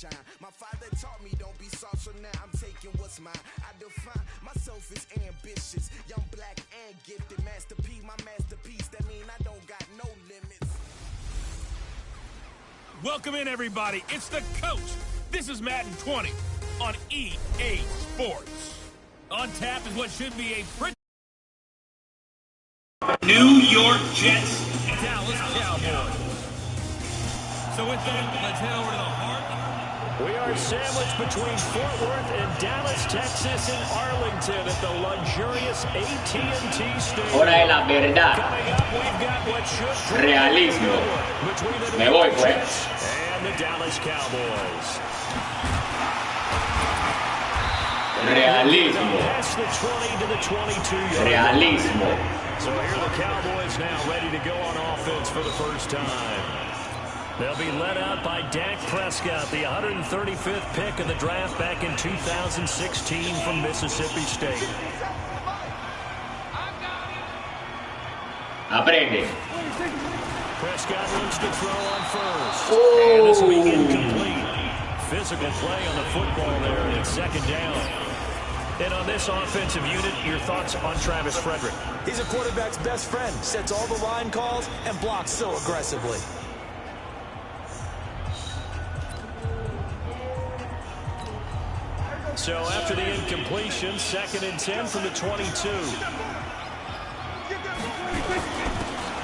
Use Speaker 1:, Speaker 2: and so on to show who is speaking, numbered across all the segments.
Speaker 1: shine. My father taught me don't be soft, so now I'm taking what's mine. I define myself as ambitious, young, black, and gifted. Master P, my masterpiece. That mean I don't got no limits.
Speaker 2: Welcome in, everybody. It's the coach. This is Madden 20 on EA Sports. On tap is what should be a pretty New York Jets, Dallas Cowboys. So with that, let's head over to the heart.
Speaker 3: We are sandwiched between Fort Worth and Dallas, Texas, and Arlington at the luxurious AT&T Stadium.
Speaker 4: Hora de la verdad.
Speaker 3: Coming up, we've got what should
Speaker 4: Realismo.
Speaker 3: between the
Speaker 4: Me
Speaker 3: New
Speaker 4: voy,
Speaker 3: York
Speaker 4: pues.
Speaker 3: Jets and the Dallas Cowboys.
Speaker 4: Realismo.
Speaker 3: Past the 20 to the 22-yard.
Speaker 4: Realismo.
Speaker 3: So here are the Cowboys now ready to go on offense for the first time. They'll be led out by Dak Prescott, the 135th pick of the draft back in 2016 from Mississippi State.
Speaker 4: Aprende.
Speaker 3: Prescott looks to throw on first.
Speaker 4: Oh.
Speaker 3: And this will be incomplete. Physical play on the football there, and it's second down. And on this offensive unit, your thoughts on Travis Frederick?
Speaker 5: He's a quarterback's best friend. Sets all the line calls and blocks so aggressively.
Speaker 3: So after the incompletion, 2nd and 10 from the 22.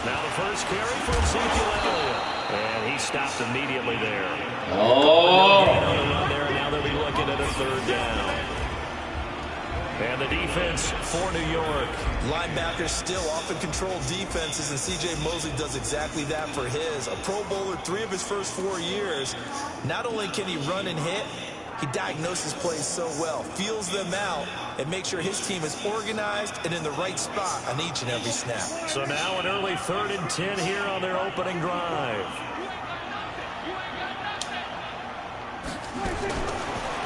Speaker 3: Now the first carry for Ezekiel Elliott. And he stopped immediately there.
Speaker 4: Oh.
Speaker 3: There, now they'll be looking at a third down. And the defense for New York.
Speaker 5: Linebackers still often control defenses, and C.J. Mosley does exactly that for his. A Pro Bowler 3 of his first 4 years. Not only can he run and hit, he diagnoses plays so well, feels them out, and makes sure his team is organized and in the right spot on each and every snap.
Speaker 3: So now an early 3rd and 10 here on their opening drive.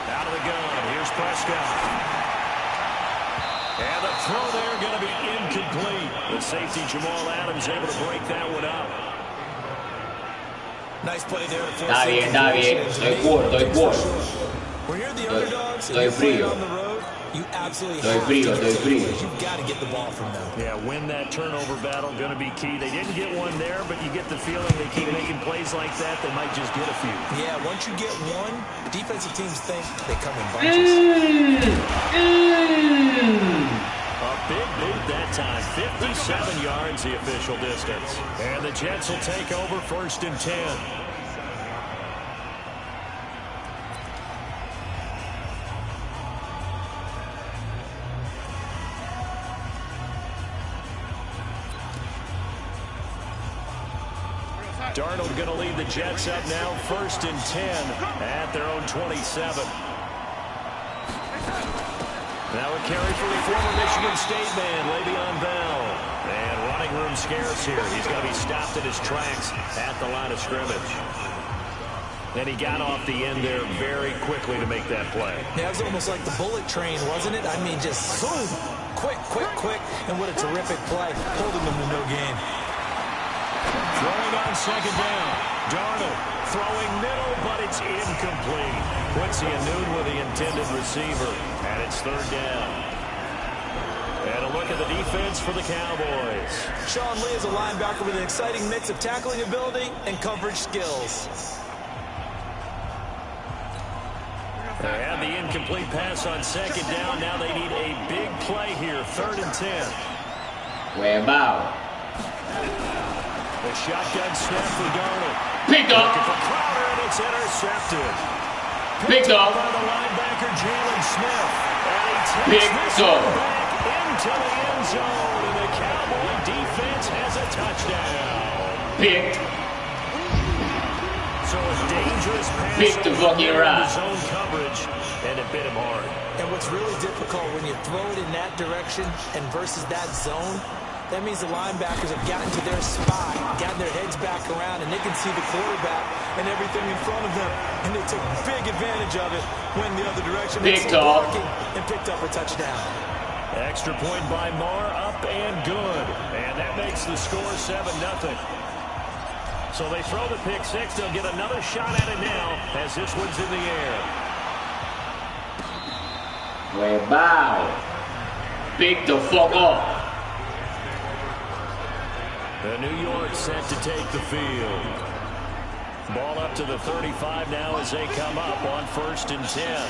Speaker 3: Out of the gun, here's Prescott. And the throw there going to be incomplete. The safety Jamal Adams able to break that one up.
Speaker 5: Nice play there.
Speaker 4: Está bien. Estoy corto.
Speaker 5: When you're the underdogs and
Speaker 4: Estoy
Speaker 5: you're playing
Speaker 4: frío.
Speaker 5: on the road, you absolutely
Speaker 4: Estoy
Speaker 5: have
Speaker 4: frío,
Speaker 5: to
Speaker 4: estoy
Speaker 5: take
Speaker 4: frío.
Speaker 5: plays. You've got to get the ball from them.
Speaker 3: Yeah, win that turnover battle, going to be key. They didn't get one there, but you get the feeling they keep making plays like that, they might just get a few.
Speaker 5: Yeah, once you get one, defensive teams think they come in bunches.
Speaker 3: A big boot that time, 57 yards the official distance. And the Jets will take over 1st and 10. Darnold going to lead the Jets up now, 1st and 10 at their own 27. Now a carry for the former Michigan State man, Le'Veon Bell. And running room scarce here. He's going to be stopped in his tracks at the line of scrimmage. And he got off the end there very quickly to make that play.
Speaker 5: Yeah, it was almost like the bullet train, wasn't it? I mean, just boom, quick. And what a terrific play, holding them to no gain.
Speaker 3: Throwing on 2nd down. Darnold throwing middle, but it's incomplete. Quincy Enunwa with the intended receiver, and it's 3rd down. And a look at the defense for the Cowboys.
Speaker 5: Sean Lee is a linebacker with an exciting mix of tackling ability and coverage skills.
Speaker 3: They have the incomplete pass on 2nd down. Now they need a big play here, 3rd and 10.
Speaker 4: Huevao.
Speaker 3: The shotgun snap for Darnold.
Speaker 4: Picked
Speaker 3: Looking
Speaker 4: up.
Speaker 3: for Crowder, and it's intercepted.
Speaker 4: Picked up.
Speaker 3: By the linebacker, Jalen Smith. And he takes
Speaker 4: Picked
Speaker 3: this
Speaker 4: up.
Speaker 3: one back into the end zone. And the Cowboy defense has a touchdown.
Speaker 4: Picked.
Speaker 3: So a dangerous pass
Speaker 4: Picked the fucking
Speaker 3: over
Speaker 4: rat.
Speaker 3: the zone coverage, and it bit him hard.
Speaker 5: And what's really difficult when you throw it in that direction and versus that zone, that means the linebackers have gotten to their spot, gotten their heads back around, and they can see the quarterback and everything in front of them. And they took big advantage of it when the other direction.
Speaker 4: Picked up.
Speaker 5: And picked up a touchdown.
Speaker 3: Extra point by Marr, up and good. And that makes the score 7-0. So they throw the pick six. They'll get another shot at it now as this one's in the air.
Speaker 4: Wow. Pick the fuck up.
Speaker 3: The New York set to take the field. Ball up to the 35 now as they come up on 1st and 10.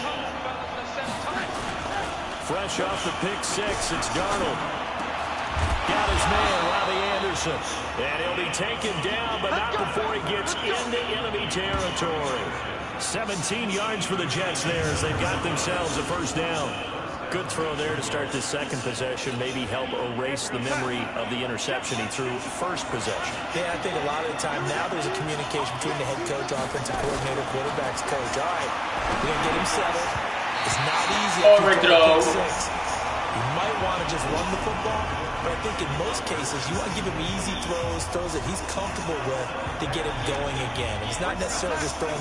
Speaker 3: Fresh off the pick six, it's Darnold. Got his man, Robbie Anderson. And he'll be taken down, but not before he gets into enemy territory. 17 yards for the Jets there as they've got themselves a first down. Good throw there to start this second possession. Maybe help erase the memory of the interception he threw first possession.
Speaker 5: Yeah, I think a lot of the time now there's a communication between the head coach, offensive coordinator, quarterback's coach. All right, we're going to get him settled. It's not easy.
Speaker 4: Overthrow.
Speaker 5: You might want to just run the football, but I think in most cases you want to give him easy throws that he's comfortable with to get him going again. And it's not necessarily just throwing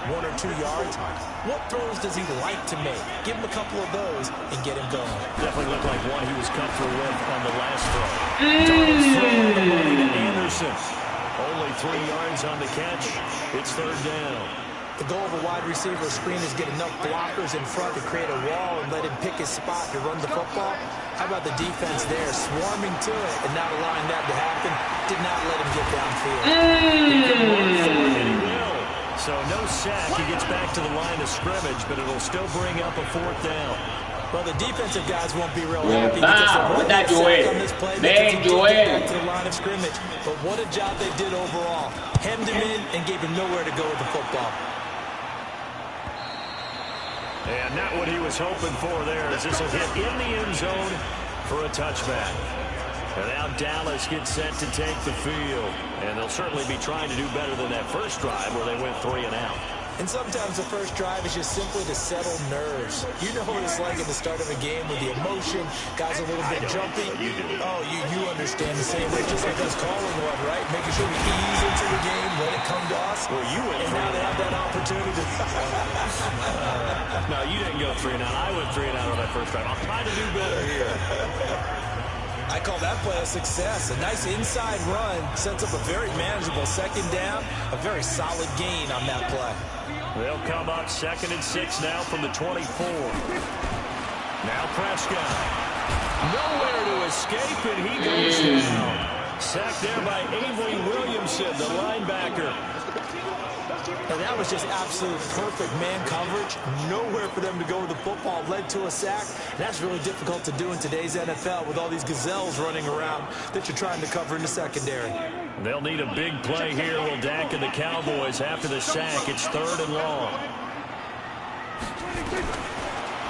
Speaker 5: one or 2 yards. What throws does he like to make? Give him a couple of those and get him going.
Speaker 3: Definitely looked like one he was comfortable with on the last throw. Throwing the money to Anderson. Only 3 yards on the catch. It's 3rd down.
Speaker 5: The goal of a wide receiver screen is get enough blockers in front to create a wall and let him pick his spot to run the football. How about the defense there, swarming to it and not allowing that to happen? Did not let him get downfield.
Speaker 3: And he will. So no sack. He gets back to the line of scrimmage, but it'll still bring up a 4th down.
Speaker 5: Well, the defensive guys won't be real happy
Speaker 4: What that Joel? Man, Joel.
Speaker 5: Back to the line of scrimmage. But what a job they did overall. Hemmed him in and gave him nowhere to go with the football.
Speaker 3: And not what he was hoping for there, as this will hit in the end zone for a touchback. And now Dallas gets set to take the field. And they'll certainly be trying to do better than that first drive where they went 3 and out.
Speaker 5: And sometimes the first drive is just simply to settle nerves. You know what it's like at the start of a game with the emotion, guys a little bit jumpy. Oh, you understand the same way, just like us calling one, right? Making sure we ease into the game, let it come to us.
Speaker 3: Well, you went
Speaker 5: and now they have that opportunity to...
Speaker 3: No, you didn't go 3 and out. I went 3 and out on that first drive. I'll try to do better here.
Speaker 5: I call that play a success. A nice inside run sets up a very manageable 2nd down. A very solid gain on that play.
Speaker 3: They'll come up 2nd and 6 now from the 24. Now Prescott. Nowhere to escape, and he goes down. Sacked there by Avery Williamson, the linebacker.
Speaker 5: And that was just absolute perfect man coverage. Nowhere for them to go with the football. Led to a sack. And that's really difficult to do in today's NFL with all these gazelles running around that you're trying to cover in the secondary.
Speaker 3: They'll need a big play here, will Dak and the Cowboys after the sack. It's 3rd and long.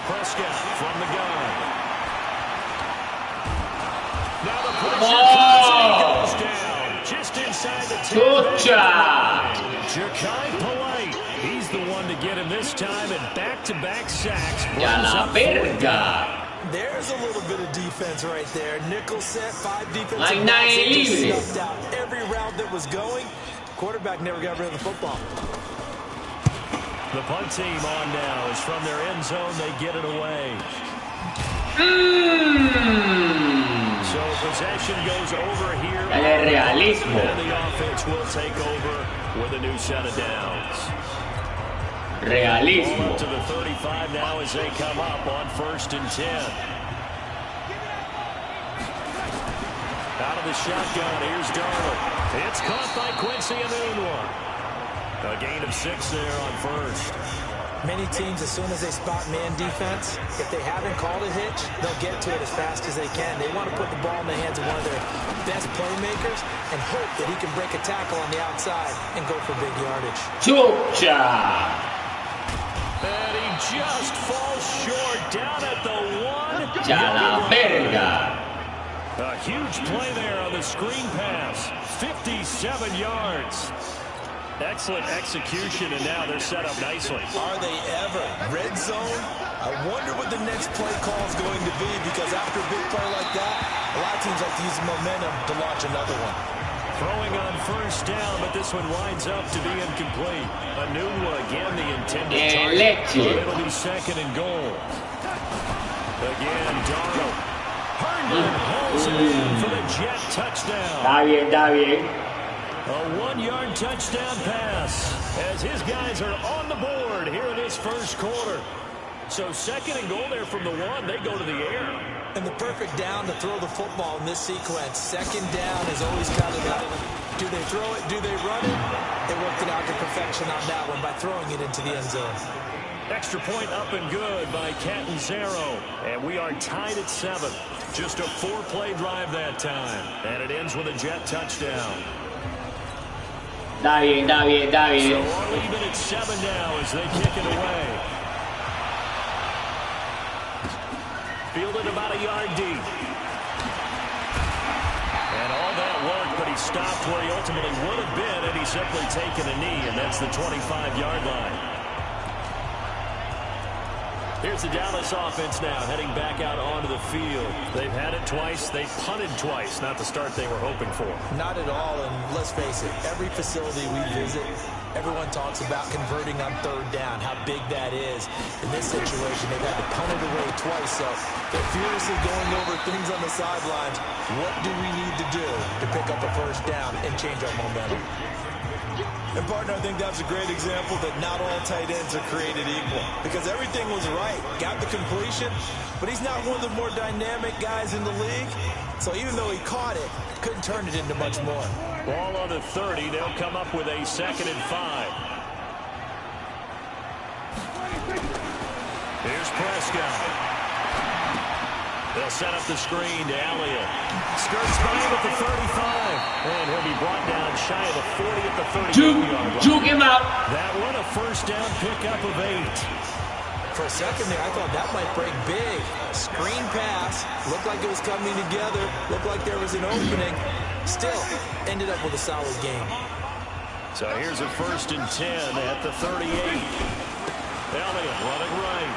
Speaker 3: Prescott from the gun. Now the pressure goes down. Just inside the 10. Ja'Kai Polite. He's the one to get him this time, and back-to-back sacks.
Speaker 4: Ya la verga.
Speaker 5: There's a little bit of defense right there. Nickel set, 5 defensive
Speaker 4: Like
Speaker 5: backs. Snuffed out every route that was going. Quarterback never got rid of the football.
Speaker 3: The punt team on now is from their end zone. They get it away. So possession goes over here.
Speaker 4: El realismo.
Speaker 3: And the offense will take over with a new set of downs.
Speaker 4: Realismo.
Speaker 3: Up to the 35 now as they come up on 1st and 10. Out of the shotgun, here's Darnold. It's caught by Quincy Enunwa. A gain of 6 there on 1st.
Speaker 5: Many teams, as soon as they spot man defense, if they haven't called a hitch, they'll get to it as fast as they can. They want to put the ball in the hands of one of their best playmakers and hope that he can break a tackle on the outside and go for big yardage.
Speaker 4: Chucha.
Speaker 3: And he just falls short down at the 1.
Speaker 4: Ya la verga.
Speaker 3: A huge play there on the screen pass. 57 yards. Excellent execution, and now they're set up nicely.
Speaker 5: Are they ever? Red zone? I wonder what the next play call is going to be, because after a big play like that, a lot of teams like to use the momentum to launch another one.
Speaker 3: Throwing on 1st down, but this one winds up to be incomplete. Enunwa again, the intended target. It'll be 2nd and goal. Again, Darnold. Herndon holds it in for the Jet touchdown.
Speaker 4: Está bien, está bien.
Speaker 3: A 1-yard touchdown pass as his guys are on the board here in this first quarter. So 2nd and goal there from the 1. They go to the air.
Speaker 5: And the perfect down to throw the football in this sequence. 2nd down is always kind of that. Do they throw it? Do they run it? They worked it out to perfection on that one by throwing it into the end zone.
Speaker 3: Extra point up and good by Catanzaro. And we are tied at 7. Just a 4-play drive that time. And it ends with a Jet touchdown.
Speaker 4: Está bien, está bien, está bien.
Speaker 3: So we're even at 7 now as they kick it away. Fielded about a yard deep. And all that work, but he stopped where he ultimately would have been had he simply taken a knee, and that's the 25-yard line. Here's the Dallas offense now, heading back out onto the field. They've had it twice. They've punted twice. Not the start they were hoping for.
Speaker 5: Not at all, and let's face it, every facility we visit, everyone talks about converting on 3rd down, how big that is. In this situation, they've had to punt it away twice, so they're furiously going over things on the sidelines. What do we need to do to pick up a 1st down and change our momentum? And, partner, I think that's a great example that not all tight ends are created equal. Because everything was right. Got the completion, but he's not one of the more dynamic guys in the league. So even though he caught it, couldn't turn it into much more.
Speaker 3: Ball on the 30. They'll come up with a 2nd and 5. Here's Prescott. They'll set up the screen to Elliott. Skirts by him at the 35. And he'll be brought down shy of the 40 at the 30-yard line.
Speaker 4: Juke him out.
Speaker 3: That one a 1st down pickup of 8.
Speaker 5: For a second there, I thought that might break big. Screen pass. Looked like it was coming together. Looked like there was an opening. Still, ended up with a solid game.
Speaker 3: So here's a 1st and 10 at the 38. Elliott running right.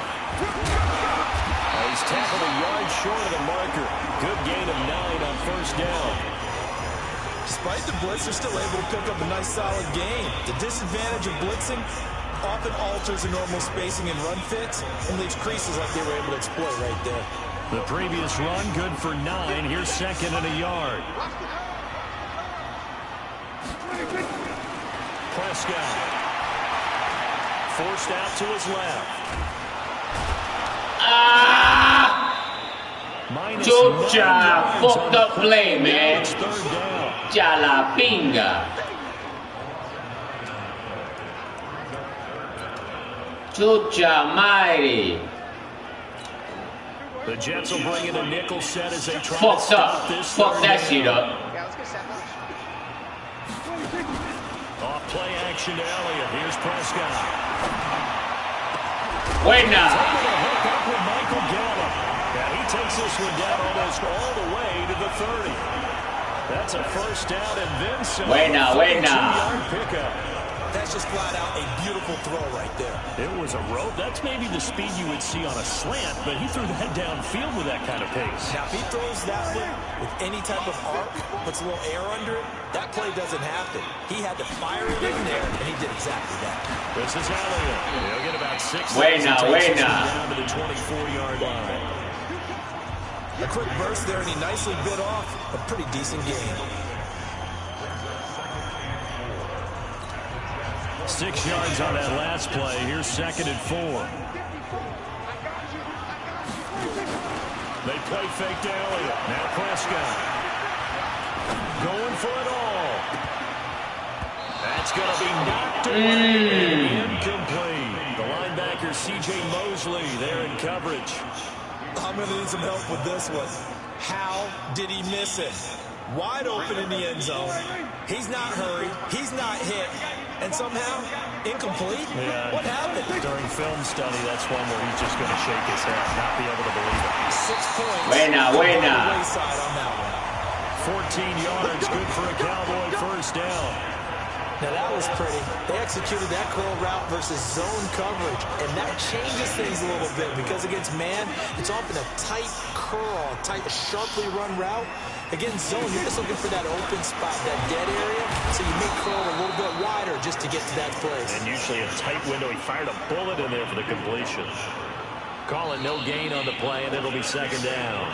Speaker 3: He's tackled a yard short of the marker. Good gain of 9 on 1st down.
Speaker 5: Despite the blitz, they're still able to pick up a nice, solid gain. The disadvantage of blitzing often alters the normal spacing and run fits and leaves creases like they were able to exploit right there.
Speaker 3: The previous run, good for 9. Here's 2nd and a yard. Prescott. Forced out to his left.
Speaker 4: Chucha, fucked up play, man.
Speaker 3: It's 3rd down.
Speaker 4: Jalapinga. Chucha mighty.
Speaker 3: The Jets will bring in a nickel set as they try to
Speaker 4: Fucked
Speaker 3: stop
Speaker 4: up.
Speaker 3: this.
Speaker 4: Fuck that shit up.
Speaker 3: Off play action to Elliott. Here's Prescott.
Speaker 4: Buena.
Speaker 3: Hook up with Michael Gallup. And he takes this one down almost all the way to the 30. That's a 1st down and then some.
Speaker 4: Buena, buena.
Speaker 3: 2-yard pickup.
Speaker 5: That's just flat out a beautiful throw right there.
Speaker 3: It was a rope. That's maybe the speed you would see on a slant, but he threw that downfield with that kind of pace.
Speaker 5: Now, if he throws that one with any type of arc, puts a little air under it, that play doesn't happen. He had to fire it in there, and he did exactly that.
Speaker 3: This is Elliott. He'll get about 6
Speaker 4: Buena, buena.
Speaker 3: down to the 24-yard line.
Speaker 5: A quick burst there, and he nicely bit off a pretty decent game.
Speaker 3: 6 yards on that last play. Here's 2nd and 4. They play fake to Elliott. Now Prescott. Going for it all. That's going to be knocked away. Incomplete. The linebacker, C.J. Mosley, there in coverage.
Speaker 5: I'm going to need some help with this one. How did he miss it? Wide open in the end zone. He's not hurried. He's not hit. And somehow, incomplete?
Speaker 3: Yeah.
Speaker 5: What happened?
Speaker 3: During film study, that's one where he's just going to shake his head, not be able to believe it.
Speaker 5: 6 points.
Speaker 4: Buena, buena.
Speaker 5: On the wayside on that one.
Speaker 3: 14 yards, good for a Cowboy 1st down.
Speaker 5: Now that was pretty. They executed that curl route versus zone coverage, and that changes things a little bit because against man, it's often a tight curl, a sharply run route. Against zone, you're just looking for that open spot, that dead area, so you make curl a little bit wider just to get to that place.
Speaker 3: And usually a tight window. He fired a bullet in there for the completion. Call it no gain on the play, and it'll be 2nd down.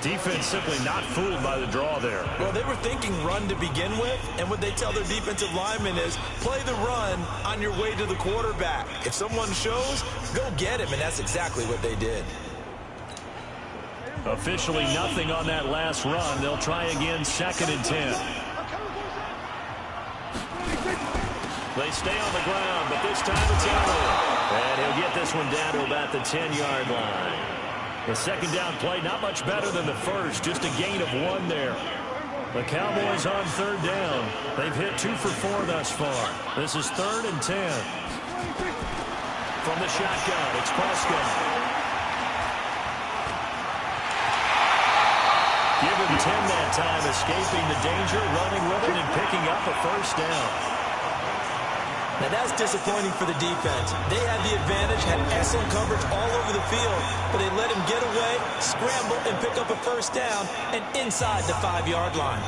Speaker 3: Defense simply not fooled by the draw there.
Speaker 5: Well, they were thinking run to begin with, and what they tell their defensive linemen is play the run on your way to the quarterback. If someone shows, go get him, and that's exactly what they did.
Speaker 3: Officially nothing on that last run. They'll try again, 2nd and 10. They stay on the ground, but this time it's Elliott. And he'll get this one down to about the 10-yard line. The second down play, not much better than the first, just a gain of 1 there. The Cowboys on 3rd down. They've hit 2 for 4 thus far. This is 3rd and 10. From the shotgun, it's Prescott. Give him 10 that time, escaping the danger, running with it, and picking up a first down.
Speaker 5: Now that's disappointing for the defense. They had the advantage, had excellent coverage all over the field, but they let him get away, scramble, and pick up a first down, and inside the 5-yard line.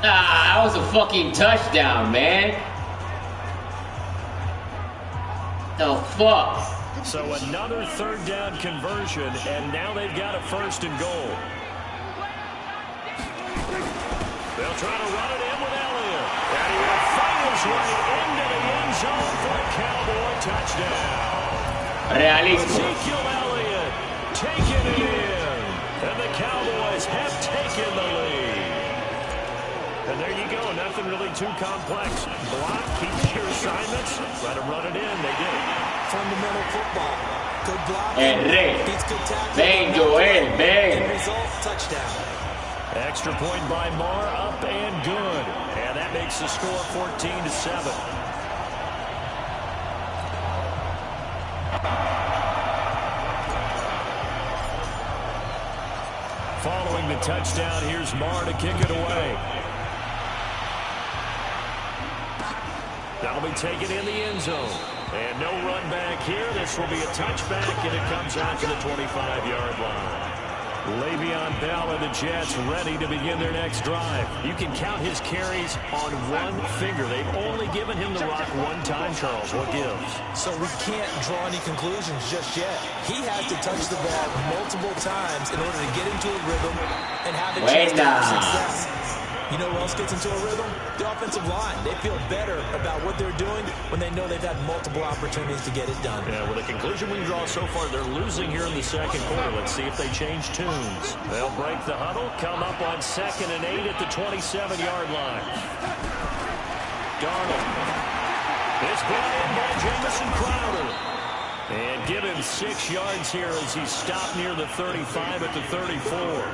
Speaker 4: That was a fucking touchdown, man. The fuck?
Speaker 3: So another 3rd down conversion, and now they've got a 1st and goal. They'll try to run it in with Elliott. And he will fight his way into the end zone for a Cowboy touchdown.
Speaker 4: Realismo.
Speaker 3: Ezekiel Elliott taking it in. And the Cowboys have taken the lead. And there you go. Nothing really too complex. Block, keep your assignments. Let them run it in. They did it.
Speaker 5: Fundamental football. Good block. Beats good tackle.
Speaker 4: Bang, Joel, bang.
Speaker 5: End result, touchdown.
Speaker 3: Extra point by Marr, up and good. And that makes the score 14-7. Following the touchdown, here's Marr to kick it away. That'll be taken in the end zone. And no run back here. This will be a touchback, and it comes out to the 25-yard line. Le'Veon Bell and the Jets ready to begin their next drive. You can count his carries on one finger. They've only given him the rock one time, Charles. What gives?
Speaker 5: So we can't draw any conclusions just yet. He has to touch the ball multiple times in order to get into a rhythm and have a chance to have success. You know who else gets into a rhythm? The offensive line. They feel better about what they're doing when they know they've had multiple opportunities to get it done.
Speaker 3: Yeah, well, the conclusion we draw so far, they're losing here in the second quarter. Let's see if they change tunes. They'll break the huddle, come up on 2nd and 8 at the 27-yard line. Darnold is brought in by Jamison Crowder. And give him 6 yards here as he's stopped near the 35 at the 34.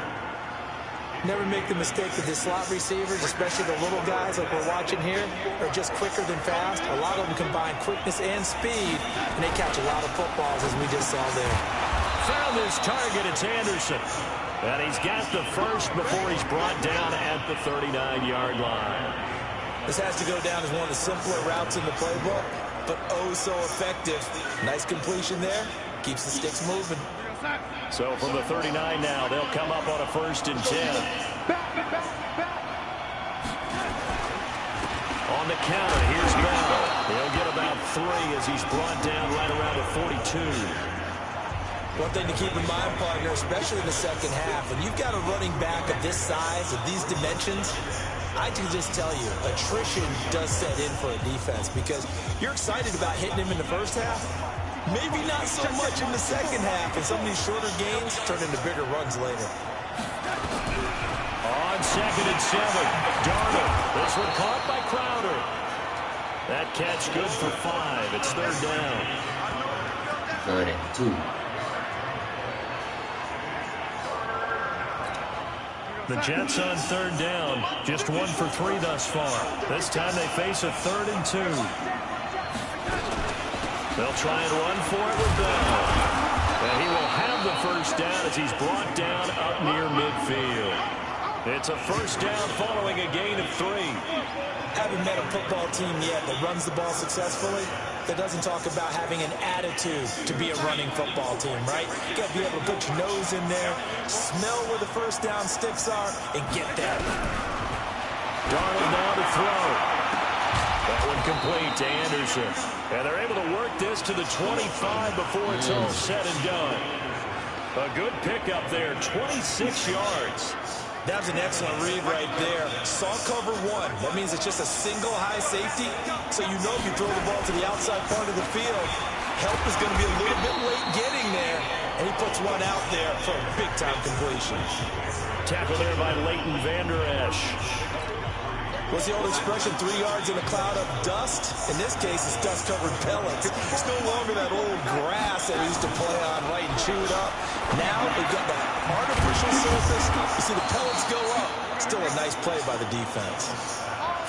Speaker 5: Never make the mistake that the slot receivers, especially the little guys like we're watching here, are just quicker than fast. A lot of them combine quickness and speed, and they catch a lot of footballs, as we just saw there.
Speaker 3: Found his target. It's Anderson. And he's got the first before he's brought down at the 39-yard line.
Speaker 5: This has to go down as one of the simpler routes in the playbook, but oh so effective. Nice completion there. Keeps the sticks moving.
Speaker 3: So from the 39 now, they'll come up on a 1st and 10. On the counter, here's Bell. He'll get about 3 as he's brought down right around the 42.
Speaker 5: One thing to keep in mind, partner, especially in the second half, when you've got a running back of this size, of these dimensions, I can just tell you, attrition does set in for a defense because you're excited about hitting him in the first half. Maybe not so much in the second half, and some of these shorter gains turn into bigger runs later.
Speaker 3: On 2nd and 7, Darnold. This one caught by Crowder. That catch good for 5. It's 3rd down.
Speaker 4: 3rd and 2.
Speaker 3: The Jets on 3rd down. Just 1 for 3 thus far. This time they face a 3rd and 2. They'll try and run for it with Bell. And he will have the first down as he's brought down up near midfield. It's a first down following a gain of 3.
Speaker 5: Haven't met a football team yet that runs the ball successfully, that doesn't talk about having an attitude to be a running football team, right? You got to be able to put your nose in there, smell where the first down sticks are, and get there.
Speaker 3: Darnold now to throw. That one complete to Anderson. And they're able to work this to the 25 before it's all said and done. A good pickup there, 26 yards.
Speaker 5: That was an excellent read right there. Saw cover one. That means it's just a single high safety. So you know if you throw the ball to the outside part of the field, help is going to be a little bit late getting there. And he puts one out there for a big-time completion.
Speaker 3: Tackle there by Leighton Vander Esch.
Speaker 5: What's the old expression, 3 yards in a cloud of dust? In this case, it's dust-covered pellets. It's no longer that old grass that we used to play on, right, and chew it up. Now we've got the artificial surface. You see the pellets go up. Still a nice play by the defense.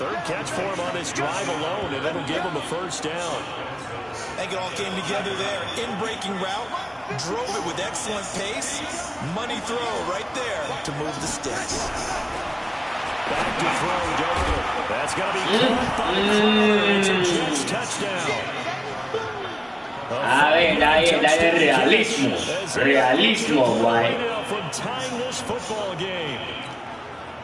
Speaker 3: Third catch for him on this drive alone, and that'll give him a first down.
Speaker 5: I think it all came together there. In-breaking route, drove it with excellent pace. Money throw right there to move the sticks.
Speaker 3: Back to throw, Darnold. That's going to be caught by Crowder. It's a Jets touchdown.
Speaker 4: A ver, dale realismo. Realismo, guay.
Speaker 3: From tying this football game.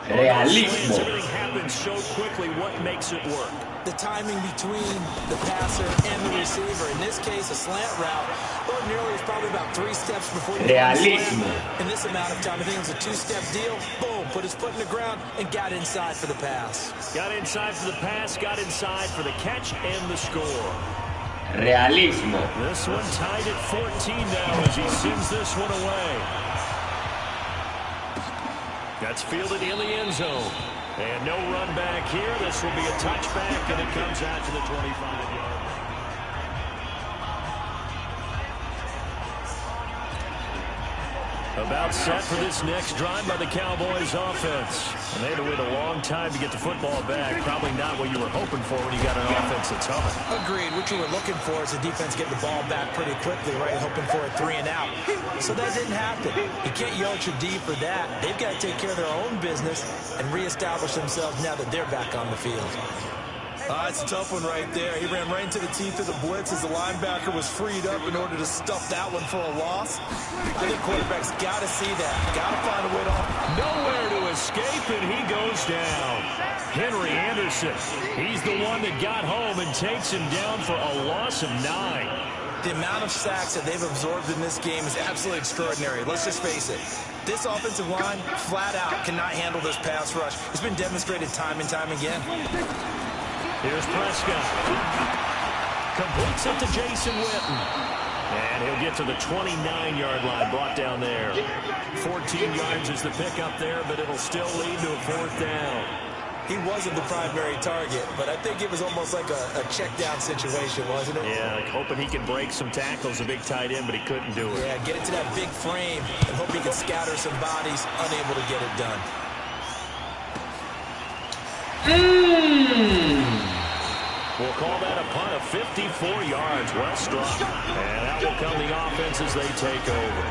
Speaker 4: Realismo.
Speaker 3: Everything happens so quickly. What makes it work?
Speaker 5: The timing between the passer and the receiver. In this case, a slant route. Ordinarily, it's probably about 3 steps before you
Speaker 4: Realismo.
Speaker 5: in this amount of time. I think it was a 2-step deal. Boom, put his foot in the ground and got inside for the pass.
Speaker 3: Got inside for the pass, got inside for the catch and the score.
Speaker 4: Realismo.
Speaker 3: This one tied at 14 now as he sends this one away. That's fielded in the end zone. And no run back here. This will be a touchback, and it comes out to the 25-yard line. About set for this next drive by the Cowboys offense. And they had to wait a long time to get the football back. Probably not what you were hoping for when you got an offense that's humming.
Speaker 5: Agreed. What you were looking for is the defense getting the ball back pretty quickly, right? Hoping for a 3 and out. So that didn't happen. You can't yell at your D for that. They've got to take care of their own business and reestablish themselves now that they're back on the field. It's a tough one right there. He ran right into the teeth of the blitz as the linebacker was freed up in order to stuff that one for a loss. I think quarterbacks got to see that. Got to find a way to...
Speaker 3: Nowhere to escape, and he goes down. Henry Anderson, he's the one that got home and takes him down for a loss of 9.
Speaker 5: The amount of sacks that they've absorbed in this game is absolutely extraordinary. Let's just face it. This offensive line, flat out, cannot handle this pass rush. It's been demonstrated time and time again.
Speaker 3: Here's Prescott. Completes it to Jason Witten. And he'll get to the 29-yard line, brought down there. 14 yards is the pickup there, but it'll still lead to a 4th down.
Speaker 5: He wasn't the primary target, but I think it was almost like a check-down situation, wasn't it?
Speaker 3: Yeah, like hoping he could break some tackles, a big tight end, but he couldn't do it.
Speaker 5: Yeah, get it to that big frame and hope he could scatter some bodies, unable to get it done.
Speaker 3: We'll call that a punt of 54 yards. Well struck. And that will come the offense as they take over.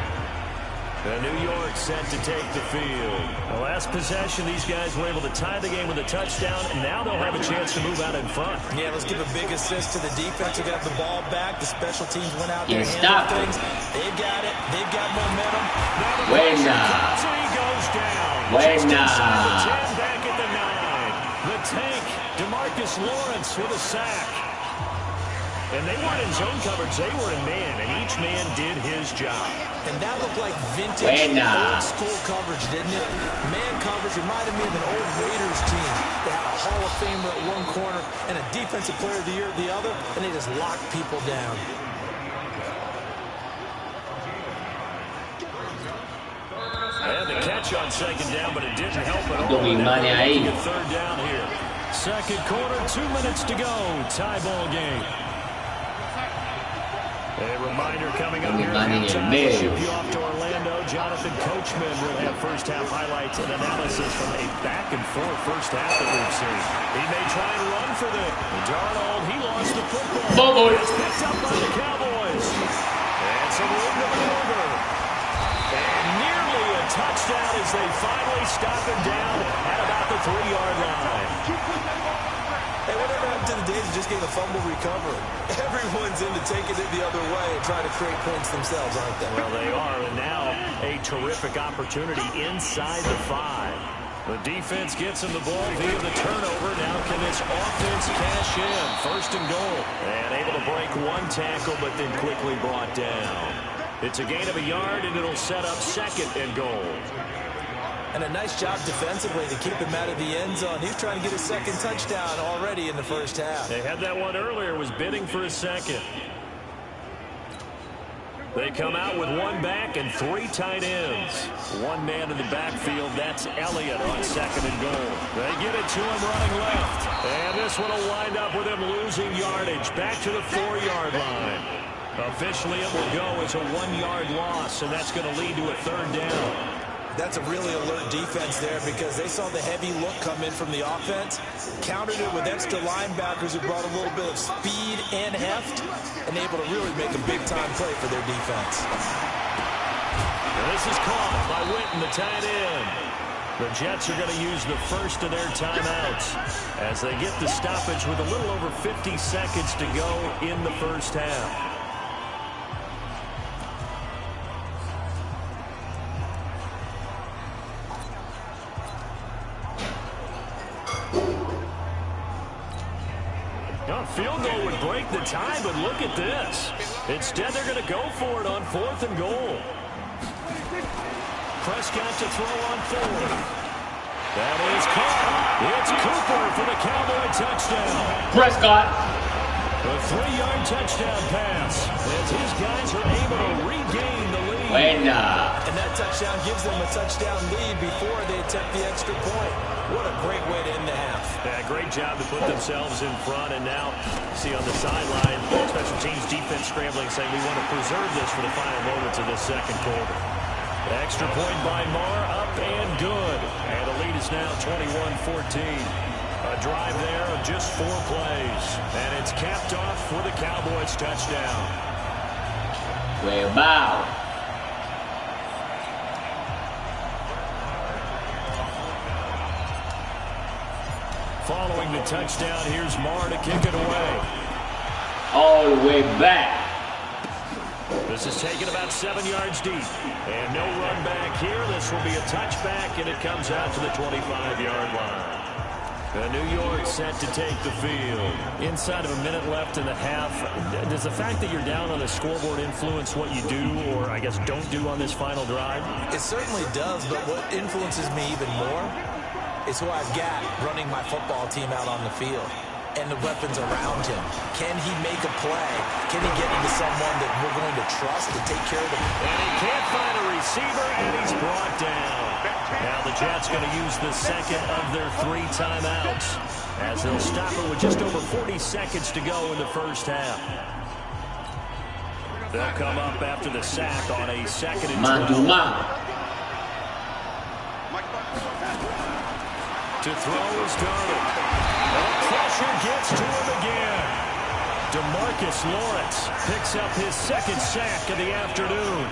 Speaker 3: The New York set to take the field. The last possession, these guys were able to tie the game with a touchdown, and now they'll have a chance to move out in front.
Speaker 5: Yeah, let's give a big assist to the defense who got the ball back. The special teams went out there and handled things. They've got it. They've got momentum.
Speaker 3: Buena. He goes down.
Speaker 4: Buena.
Speaker 3: The 10, back at the 9. The tank, DeMarcus Lawrence with a sack. And they weren't in zone coverage, they were in man, and each man did his job.
Speaker 5: And that looked like vintage old school coverage, didn't it? Man coverage reminded me of an old Raiders team. They had a Hall of Famer at one corner and a Defensive Player of the Year at the other, and they just locked people down.
Speaker 3: And the catch on 2nd down, but it didn't help at all. Third down here. Second quarter, 2 minutes to go. Tie ball game. A reminder coming up here. We'll ship you off to Orlando. Jonathan Coachman will have first-half highlights and analysis from a back-and-forth first half that we've seen. He may try and run for the Darnold. He lost the football. It's picked up by the Cowboys. And some room to maneuver. And nearly a touchdown as they finally stop him down at about the 3-yard line.
Speaker 5: Hey, whatever happened to the days of just getting a fumble recovery? Everyone's into taking it the other way and trying to create points themselves, aren't they?
Speaker 3: Well, they are, and now a terrific opportunity inside the 5. The defense gets him the ball via the turnover. Now can this offense cash in? 1st and goal. And able to break one tackle, but then quickly brought down. It's a gain of a yard, and it'll set up 2nd and goal.
Speaker 5: And a nice job defensively to keep him out of the end zone. He's trying to get a 2nd touchdown already in the first half.
Speaker 3: They had that one earlier, was bidding for a 2nd. They come out with 1 back and 3 tight ends. 1 man in the backfield, that's Elliott on 2nd and goal. They get it to him running left. And this one will wind up with him losing yardage back to the 4-yard line. Officially, it will go as a 1-yard loss, and that's going to lead to a 3rd down.
Speaker 5: That's a really alert defense there because they saw the heavy look come in from the offense, countered it with extra linebackers who brought a little bit of speed and heft, and able to really make a big-time play for their defense.
Speaker 3: And this is caught by Witten, the tight end. The Jets are going to use the first of their timeouts as they get the stoppage with a little over 50 seconds to go in the first half. Field goal would break the tie, but look at this. Instead, they're going to go for it on 4th and goal. Prescott to throw on 4th. That is caught. It's Cooper for the Cowboy touchdown.
Speaker 4: Prescott.
Speaker 3: A 3-yard touchdown pass as his guys are able to regain the lead.
Speaker 4: Buena.
Speaker 5: And that touchdown gives them a touchdown lead before they attempt the extra point. What a great way to end the half.
Speaker 3: Yeah, great job to put themselves in front. And now, see on the sideline, special teams defense scrambling, saying we want to preserve this for the final moments of this 2nd quarter. The extra point by Marr, up and good. And the lead is now 21-14. A drive there of just 4 plays. And it's capped off for the Cowboys touchdown.
Speaker 4: Wow.
Speaker 3: Following the touchdown, here's Marr to kick it away.
Speaker 4: All the way back.
Speaker 3: This is taken about 7 yards deep. And no run back here. This will be a touchback, and it comes out to the 25-yard line. New York set to take the field. Inside of a minute left in the half, does the fact that you're down on the scoreboard influence what you do or, I guess, don't do on this final drive?
Speaker 5: It certainly does, but what influences me even more is who I've got running my football team out on the field and the weapons around him. Can he make a play? Can he get into someone that we're going to trust to take care of him?
Speaker 3: And he can't find a receiver, and he's brought down. Now the Jets going to use the 2nd of their 3 timeouts as they'll stop it with just over 40 seconds to go in the first half. They'll come up after the sack on a 2nd and 12. To throw is Darnold. And pressure gets to him again. DeMarcus Lawrence picks up his 2nd sack of the afternoon.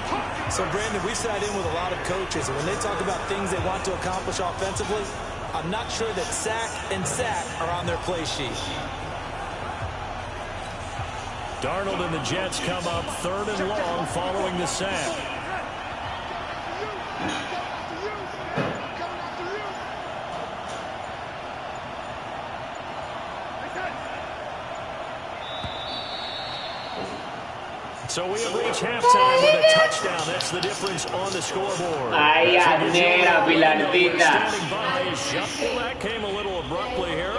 Speaker 5: So, Brandon, we sat in with a lot of coaches, and when they talk about things they want to accomplish offensively, I'm not sure that sack and sack are on their play sheet.
Speaker 3: Darnold and the Jets come up 3rd and long following the sack. So we have reached halftime with a touchdown. That's the difference on the scoreboard.
Speaker 4: Ay, Anera, Pilarcita.
Speaker 3: Well, that came a little abruptly here.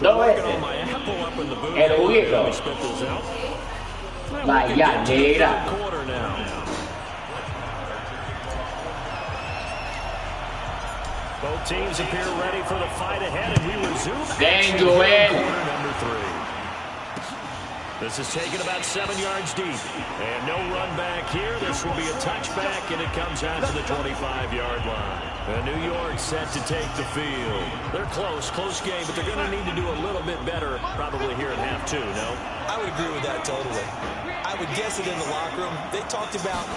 Speaker 4: No,
Speaker 3: Working on my apple up in the booth.
Speaker 4: El juguito.
Speaker 3: Let me spit this out.
Speaker 4: Vaya, Anera.
Speaker 3: Quarter now. Both teams appear ready for the fight ahead, and we resume action here in quarter number 3. This is taken about 7 yards deep. And no run back here. This will be a touchback, and it comes out to the 25-yard line. And New York set to take the field. They're close game, but they're going to need to do a little bit better probably here in half 2, no?
Speaker 5: I would agree with that totally. I would guess it in the locker room. They talked about